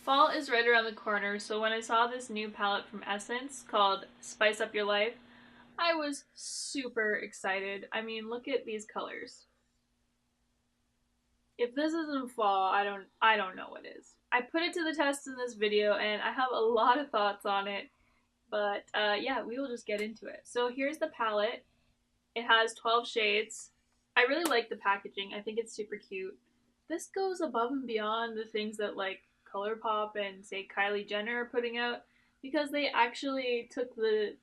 Fall is right around the corner, so when I saw this new palette from Essence called Spice Up Your Life, I was super excited. I mean, look at these colors. If this isn't fall, I don't know what is. I put it to the test in this video and I have a lot of thoughts on it, but yeah, we will just get into it. So here's the palette. It has 12 shades. I really like the packaging. I think it's super cute. This goes above and beyond the things that like ColourPop and say Kylie Jenner are putting out because they actually took the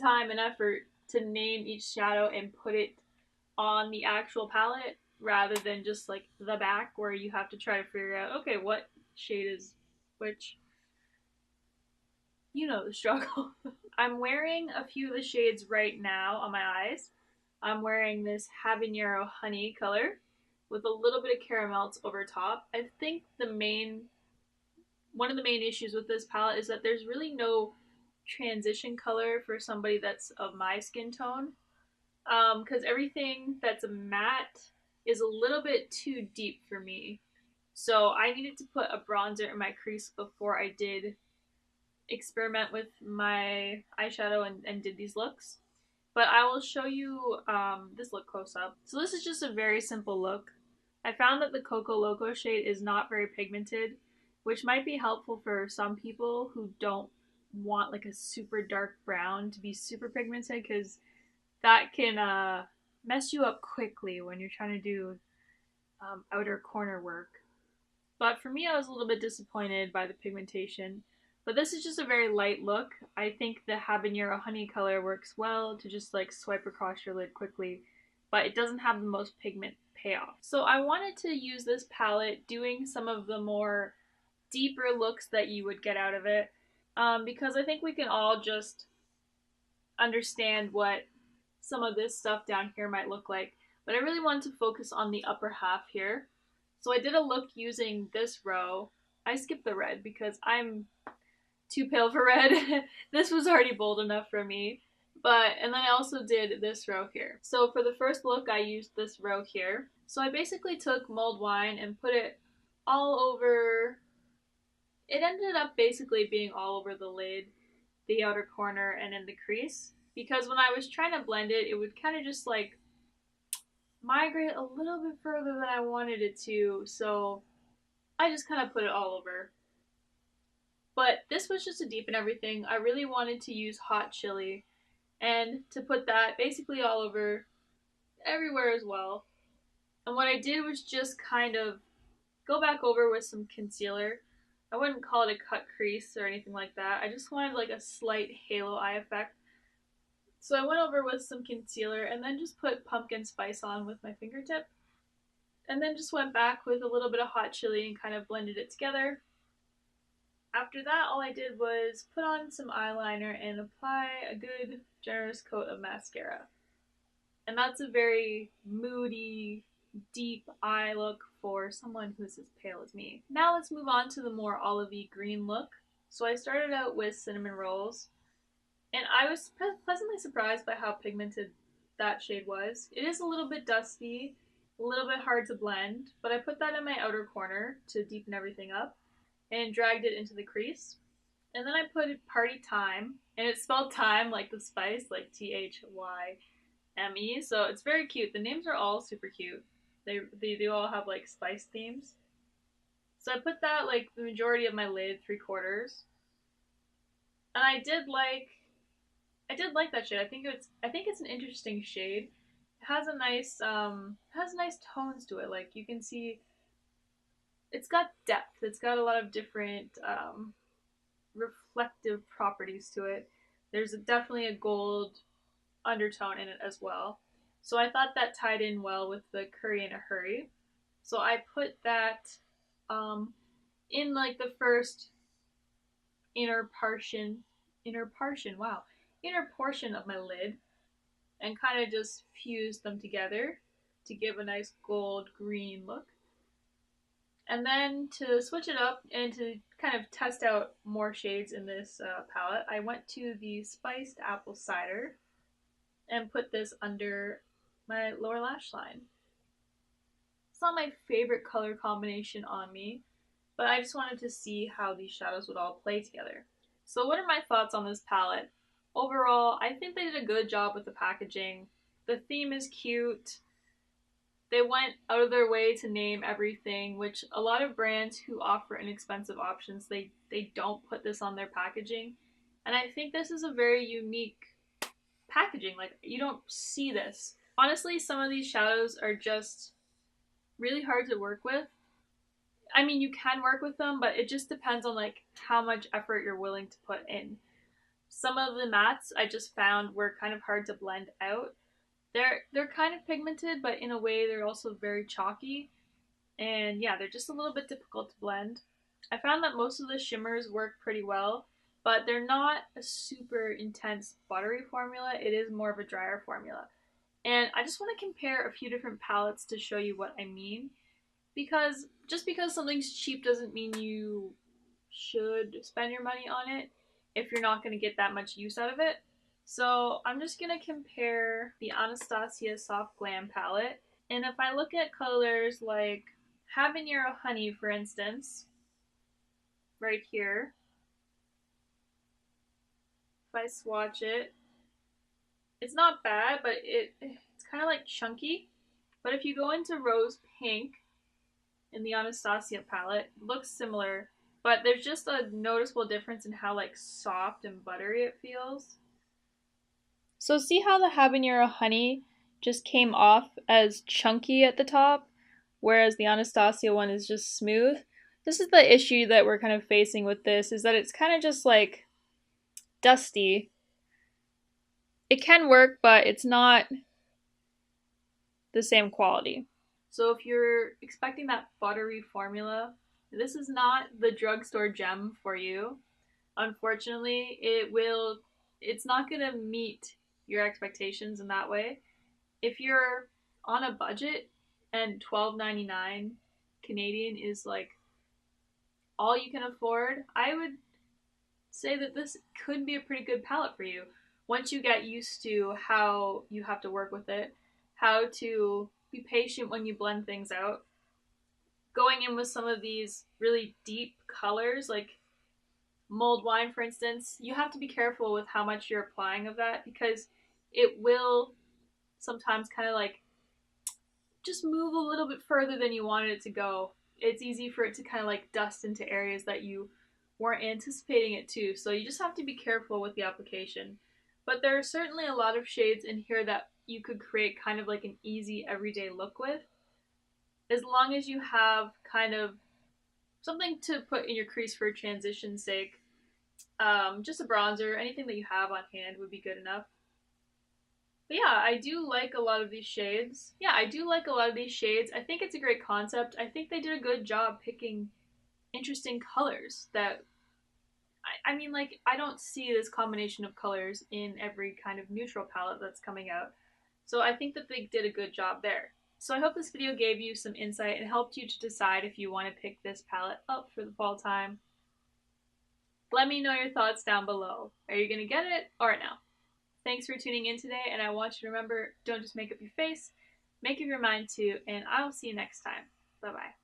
time and effort to name each shadow and put it on the actual palette rather than just like the back where you have to try to figure out okay what shade is which. You know the struggle. I'm wearing a few of the shades right now on my eyes. I'm wearing this habanero honey color with a little bit of caramels over top. I think one of the main issues with this palette is that there's really no transition color for somebody that's of my skin tone. Because everything that's a matte is a little bit too deep for me. So I needed to put a bronzer in my crease before I did experiment with my eyeshadow and did these looks. But I will show you this look close up. So this is just a very simple look. I found that the Coco Loco shade is not very pigmented, which might be helpful for some people who don't want like a super dark brown to be super pigmented because that can mess you up quickly when you're trying to do outer corner work. But for me, I was a little bit disappointed by the pigmentation. But this is just a very light look. I think the habanero honey color works well to just like swipe across your lid quickly, but it doesn't have the most pigment payoff. So I wanted to use this palette doing some of the more deeper looks that you would get out of it because I think we can all just understand what some of this stuff down here might look like. But I really wanted to focus on the upper half here. So I did a look using this row. I skipped the red because I'm too pale for red. This was already bold enough for me. And then I also did this row here. So for the first look, I used this row here. So I basically took mulled wine and put it all over. It ended up basically being all over the lid, the outer corner, and in the crease. Because when I was trying to blend it, it would kind of just like migrate a little bit further than I wanted it to. So I just kind of put it all over. But this was just to deepen everything. I really wanted to use hot chili and to put that basically all over everywhere as well. And what I did was just kind of go back over with some concealer. I wouldn't call it a cut crease or anything like that. I just wanted like a slight halo eye effect. So I went over with some concealer and then just put pumpkin spice on with my fingertip. And then just went back with a little bit of hot chili and kind of blended it together. After that, all I did was put on some eyeliner and apply a good, generous coat of mascara. And that's a very moody, deep eye look for someone who's as pale as me. Now let's move on to the more olivey green look. So I started out with cinnamon rolls, and I was pleasantly surprised by how pigmented that shade was. It is a little bit dusty, a little bit hard to blend, but I put that in my outer corner to deepen everything up and dragged it into the crease. And then I put Party Thyme, and it's spelled thyme like the spice, like Thyme. So it's very cute. The names are all super cute. They all have like spice themes. So I put that like the majority of my lid, 3/4. And I did like that shade. I think it's an interesting shade. It has a nice tones to it. Like you can see it's got depth. It's got a lot of different reflective properties to it. There's definitely a gold undertone in it as well. So I thought that tied in well with the Curry in a Hurry. So I put that um, in like the first inner portion, wow, inner portion of my lid and kind of just fused them together to give a nice gold green look. And then to switch it up and to kind of test out more shades in this palette, I went to the Spiced Apple Cider and put this under my lower lash line. It's not my favorite color combination on me, but I just wanted to see how these shadows would all play together. So what are my thoughts on this palette? Overall, I think they did a good job with the packaging. The theme is cute. They went out of their way to name everything, which a lot of brands who offer inexpensive options, they don't put this on their packaging. And I think this is a very unique packaging. Like, you don't see this. Honestly, some of these shadows are just really hard to work with. I mean, you can work with them, but it just depends on like how much effort you're willing to put in. Some of the mattes I just found were kind of hard to blend out. They're kind of pigmented, but in a way they're also very chalky. And yeah, they're just a little bit difficult to blend. I found that most of the shimmers work pretty well, but they're not a super intense buttery formula. It is more of a drier formula. And I just want to compare a few different palettes to show you what I mean. Because just because something's cheap doesn't mean you should spend your money on it if you're not going to get that much use out of it. So I'm just going to compare the Anastasia Soft Glam palette. And if I look at colors like Habanero Honey, for instance, right here, if I swatch it, it's not bad, but it's kind of like chunky. But if you go into Rose Pink in the Anastasia palette, it looks similar, but there's just a noticeable difference in how like soft and buttery it feels. So see how the Habanero Honey just came off as chunky at the top, whereas the Anastasia one is just smooth? This is the issue that we're kind of facing with this, is that it's kind of just like dusty. It can work, but it's not the same quality. So if you're expecting that buttery formula, this is not the drugstore gem for you. Unfortunately, it's not going to meet your expectations in that way. If you're on a budget and $12.99 Canadian is like all you can afford, I would say that this could be a pretty good palette for you once you get used to how you have to work with it, how to be patient when you blend things out. Going in with some of these really deep colors, like mulled wine, for instance, you have to be careful with how much you're applying of that because it will sometimes kind of like just move a little bit further than you wanted it to go. It's easy for it to kind of like dust into areas that you weren't anticipating it to. So you just have to be careful with the application. But there are certainly a lot of shades in here that you could create kind of like an easy everyday look with. As long as you have kind of something to put in your crease for transition's sake. Just a bronzer, anything that you have on hand would be good enough. But yeah, I do like a lot of these shades. I think it's a great concept. I think they did a good job picking interesting colors that I mean, like, I don't see this combination of colors in every kind of neutral palette that's coming out. So I think that they did a good job there. So I hope this video gave you some insight and helped you to decide if you want to pick this palette up for the fall time. Let me know your thoughts down below. Are you going to get it or no? Thanks for tuning in today, and I want you to remember, don't just make up your face, make up your mind too, and I will see you next time. Bye-bye.